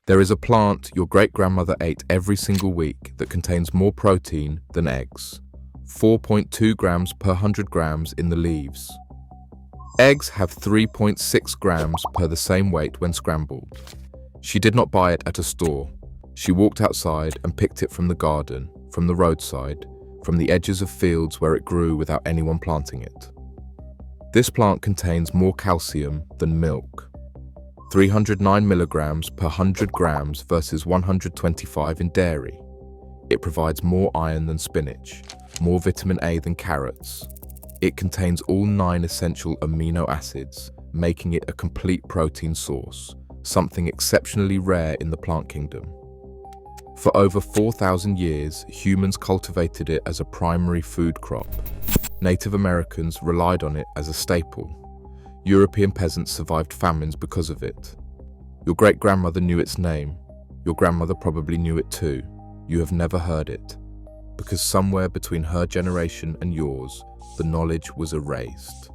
There is a plant your great-grandmother ate every single week that contains more protein than eggs. 4.2 grams per 100 grams in the leaves. Eggs have 3.6 grams per the same weight when scrambled. She did not buy it at a store. She walked outside and picked it from the garden, from the roadside, from the edges of fields where it grew without anyone planting it. This plant contains more calcium than milk. 309 milligrams per 100 grams versus 125 in dairy. It provides more iron than spinach, more vitamin A than carrots. It contains all 9 essential amino acids, making it a complete protein source, something exceptionally rare in the plant kingdom. For over 4,000 years, humans cultivated it as a primary food crop. Native Americans relied on it as a staple. European peasants survived famines because of it. Your great-grandmother knew its name. Your grandmother probably knew it too. You have never heard it. Because somewhere between her generation and yours, the knowledge was erased.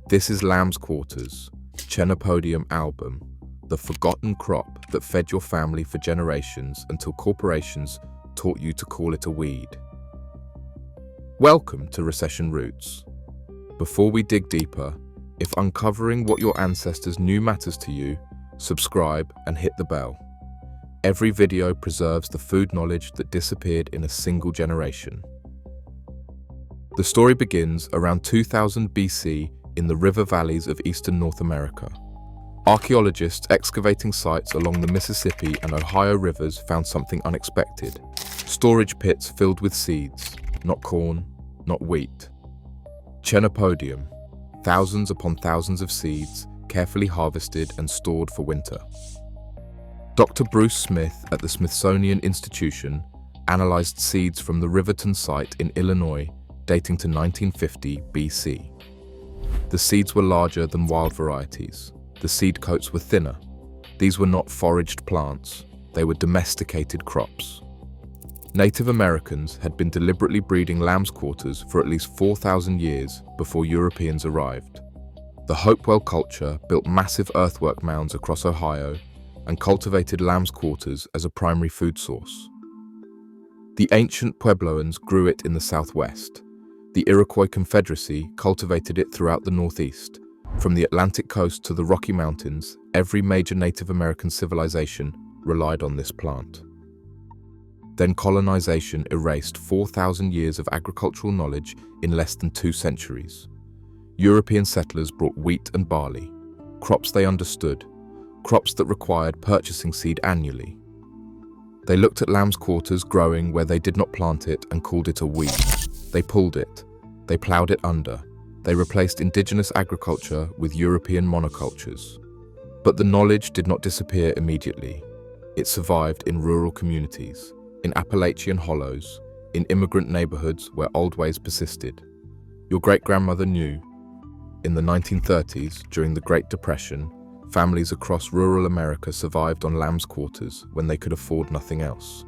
This is lamb's quarters, Chenopodium album, the forgotten crop that fed your family for generations until corporations taught you to call it a weed. Welcome to Recession Roots. Before we dig deeper, if uncovering what your ancestors knew matters to you, subscribe and hit the bell. Every video preserves the food knowledge that disappeared in a single generation. The story begins around 2000 BC in the river valleys of eastern North America. Archaeologists excavating sites along the Mississippi and Ohio rivers found something unexpected. Storage pits filled with seeds, not corn, not wheat. Chenopodium, thousands upon thousands of seeds, carefully harvested and stored for winter. Dr. Bruce Smith at the Smithsonian Institution analyzed seeds from the Riverton site in Illinois dating to 1950 BC. The seeds were larger than wild varieties. The seed coats were thinner. These were not foraged plants. They were domesticated crops. Native Americans had been deliberately breeding lamb's quarters for at least 4,000 years before Europeans arrived. The Hopewell culture built massive earthwork mounds across Ohio and cultivated lamb's quarters as a primary food source. The ancient Puebloans grew it in the southwest. The Iroquois Confederacy cultivated it throughout the northeast. From the Atlantic coast to the Rocky Mountains, every major Native American civilization relied on this plant. Then colonization erased 4,000 years of agricultural knowledge in less than 2 centuries. European settlers brought wheat and barley, crops they understood, crops that required purchasing seed annually. They looked at lamb's quarters growing where they did not plant it and called it a weed. They pulled it. They plowed it under. They replaced indigenous agriculture with European monocultures. But the knowledge did not disappear immediately. It survived in rural communities, in Appalachian hollows, in immigrant neighborhoods where old ways persisted. Your great-grandmother knew. In the 1930s, during the Great Depression, families across rural America survived on lamb's quarters when they could afford nothing else.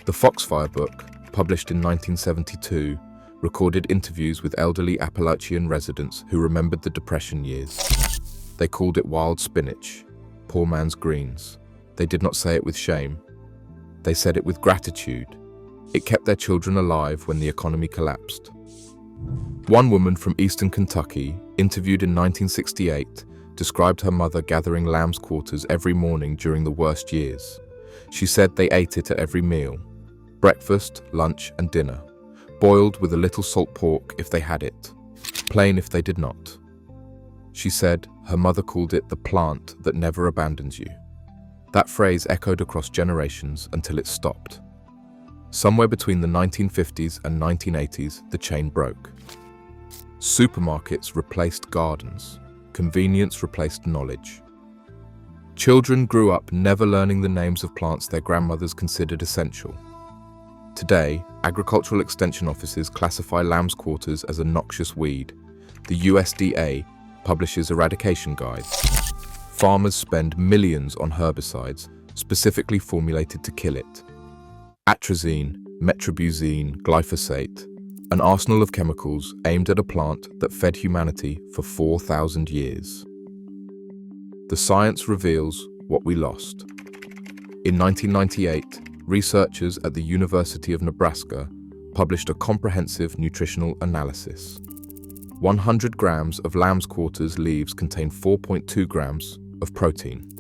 The Foxfire book, published in 1972, recorded interviews with elderly Appalachian residents who remembered the Depression years. They called it wild spinach, poor man's greens. They did not say it with shame. They said it with gratitude. It kept their children alive when the economy collapsed. One woman from eastern Kentucky, interviewed in 1968, described her mother gathering lamb's quarters every morning during the worst years. She said they ate it at every meal, breakfast, lunch, and dinner, boiled with a little salt pork if they had it, plain if they did not. She said her mother called it the plant that never abandons you. That phrase echoed across generations until it stopped. Somewhere between the 1950s and 1980s, the chain broke. Supermarkets replaced gardens. Convenience replaced knowledge. Children grew up never learning the names of plants their grandmothers considered essential. Today, agricultural extension offices classify lamb's quarters as a noxious weed. The USDA publishes eradication guides. Farmers spend millions on herbicides specifically formulated to kill it. Atrazine, metribuzine, glyphosate, an arsenal of chemicals aimed at a plant that fed humanity for 4,000 years. The science reveals what we lost. In 1998, researchers at the University of Nebraska published a comprehensive nutritional analysis. 100 grams of lamb's quarters leaves contain 4.2 grams of protein.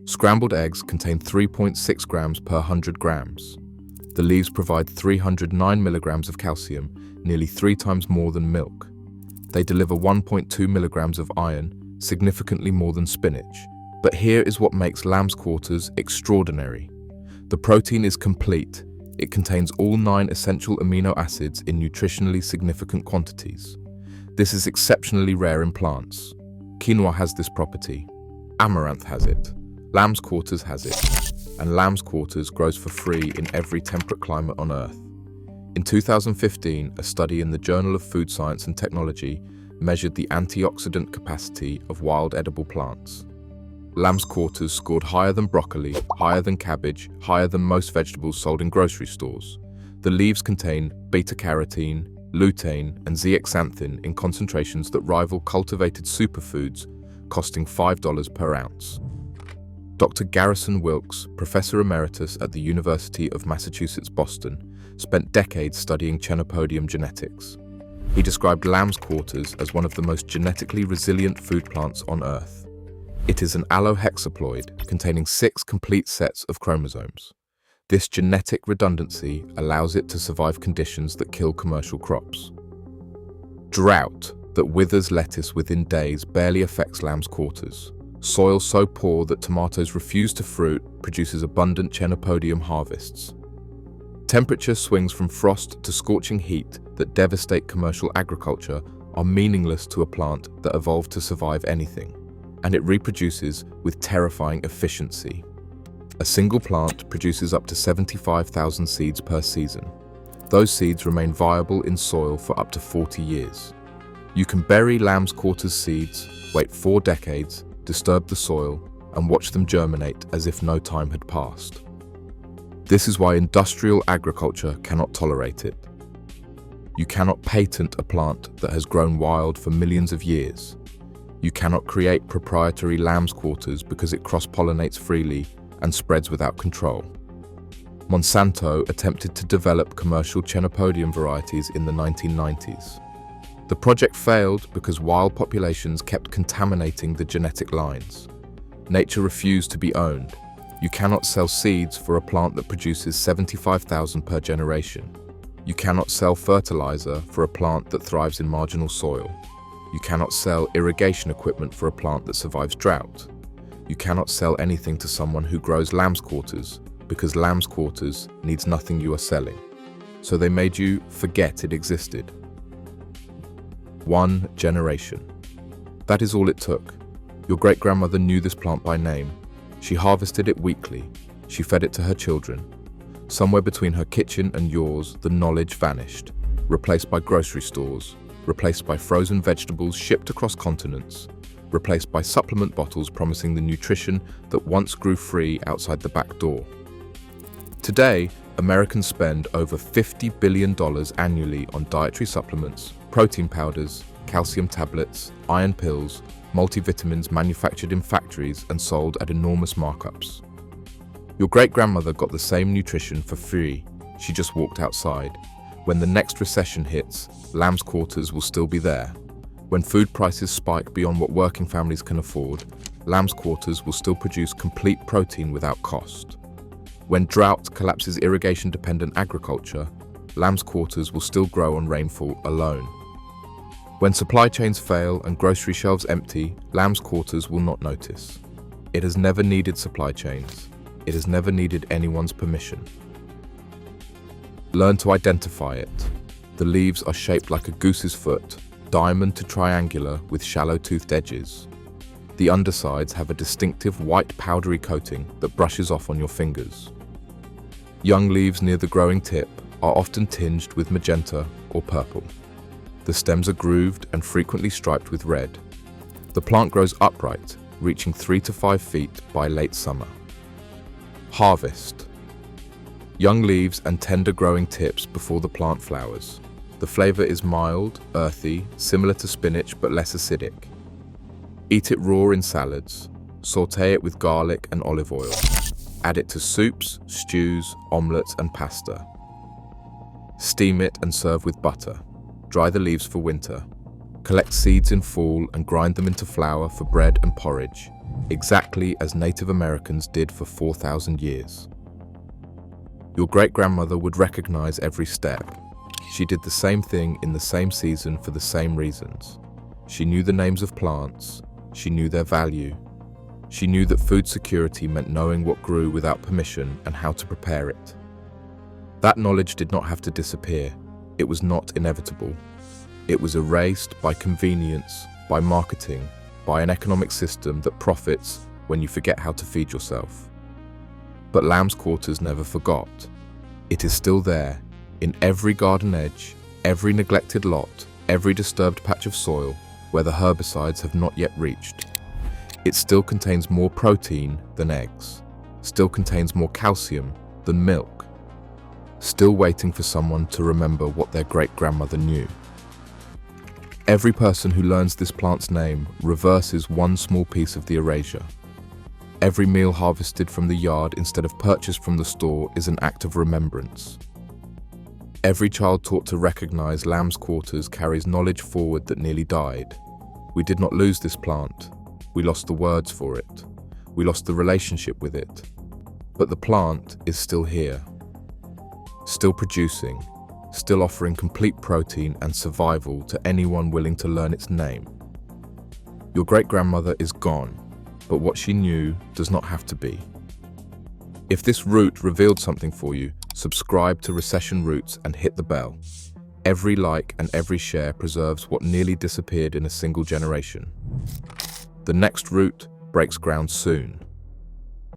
Scrambled eggs contain 3.6 grams per 100 grams. The leaves provide 309 milligrams of calcium, nearly 3 times more than milk. They deliver 1.2 milligrams of iron, significantly more than spinach. But here is what makes lamb's quarters extraordinary. The protein is complete. It contains all 9 essential amino acids in nutritionally significant quantities. This is exceptionally rare in plants. Quinoa has this property. Amaranth has it. Lamb's quarters has it. And lamb's quarters grows for free in every temperate climate on Earth. In 2015, a study in the Journal of Food Science and Technology measured the antioxidant capacity of wild edible plants. Lamb's quarters scored higher than broccoli, higher than cabbage, higher than most vegetables sold in grocery stores. The leaves contain beta-carotene, lutein, and zeaxanthin in concentrations that rival cultivated superfoods, costing $5 per ounce. Dr. Garrison Wilkes, Professor Emeritus at the University of Massachusetts, Boston, spent decades studying Chenopodium genetics. He described lamb's quarters as one of the most genetically resilient food plants on Earth. It is an allohexaploid containing 6 complete sets of chromosomes. This genetic redundancy allows it to survive conditions that kill commercial crops. Drought that withers lettuce within days barely affects lamb's quarters. Soil so poor that tomatoes refuse to fruit produces abundant Chenopodium harvests. Temperature swings from frost to scorching heat that devastate commercial agriculture are meaningless to a plant that evolved to survive anything, and it reproduces with terrifying efficiency. A single plant produces up to 75,000 seeds per season. Those seeds remain viable in soil for up to 40 years. You can bury lamb's quarters seeds, wait 4 decades, disturb the soil, and watch them germinate as if no time had passed. This is why industrial agriculture cannot tolerate it. You cannot patent a plant that has grown wild for millions of years. You cannot create proprietary lamb's quarters because it cross-pollinates freely and spreads without control. Monsanto attempted to develop commercial Chenopodium varieties in the 1990s. The project failed because wild populations kept contaminating the genetic lines. Nature refused to be owned. You cannot sell seeds for a plant that produces 75,000 per generation. You cannot sell fertilizer for a plant that thrives in marginal soil. You cannot sell irrigation equipment for a plant that survives drought. You cannot sell anything to someone who grows lamb's quarters because lamb's quarters needs nothing you are selling. So they made you forget it existed. 1 generation. That is all it took. Your great-grandmother knew this plant by name. She harvested it weekly. She fed it to her children. Somewhere between her kitchen and yours, the knowledge vanished, replaced by grocery stores, replaced by frozen vegetables shipped across continents, replaced by supplement bottles promising the nutrition that once grew free outside the back door. Today, Americans spend over $50 billion annually on dietary supplements, protein powders, calcium tablets, iron pills, multivitamins manufactured in factories and sold at enormous markups. Your great-grandmother got the same nutrition for free. She just walked outside. When the next recession hits, lamb's quarters will still be there. When food prices spike beyond what working families can afford, lamb's quarters will still produce complete protein without cost. When drought collapses irrigation-dependent agriculture, lamb's quarters will still grow on rainfall alone. When supply chains fail and grocery shelves empty, lamb's quarters will not notice. It has never needed supply chains. It has never needed anyone's permission. Learn to identify it. The leaves are shaped like a goose's foot, diamond to triangular with shallow-toothed edges. The undersides have a distinctive white powdery coating that brushes off on your fingers. Young leaves near the growing tip are often tinged with magenta or purple. The stems are grooved and frequently striped with red. The plant grows upright, reaching 3 to 5 feet by late summer. Harvest. Young leaves and tender growing tips before the plant flowers. The flavor is mild, earthy, similar to spinach but less acidic. Eat it raw in salads. Sauté it with garlic and olive oil. Add it to soups, stews, omelettes, and pasta. Steam it and serve with butter. Dry the leaves for winter. Collect seeds in fall and grind them into flour for bread and porridge, exactly as Native Americans did for 4,000 years. Your great-grandmother would recognize every step. She did the same thing in the same season for the same reasons. She knew the names of plants. She knew their value. She knew that food security meant knowing what grew without permission and how to prepare it. That knowledge did not have to disappear. It was not inevitable. It was erased by convenience, by marketing, by an economic system that profits when you forget how to feed yourself. But Lamb's Quarters never forgot. It is still there, in every garden edge, every neglected lot, every disturbed patch of soil where the herbicides have not yet reached. It still contains more protein than eggs, still contains more calcium than milk, still waiting for someone to remember what their great-grandmother knew. Every person who learns this plant's name reverses one small piece of the erasure. Every meal harvested from the yard instead of purchased from the store is an act of remembrance. Every child taught to recognize Lamb's Quarters carries knowledge forward that nearly died. We did not lose this plant. We lost the words for it. We lost the relationship with it. But the plant is still here, still producing, still offering complete protein and survival to anyone willing to learn its name. Your great-grandmother is gone, but what she knew does not have to be. If this root revealed something for you, subscribe to Recession Roots and hit the bell. Every like and every share preserves what nearly disappeared in a single generation. The next root breaks ground soon.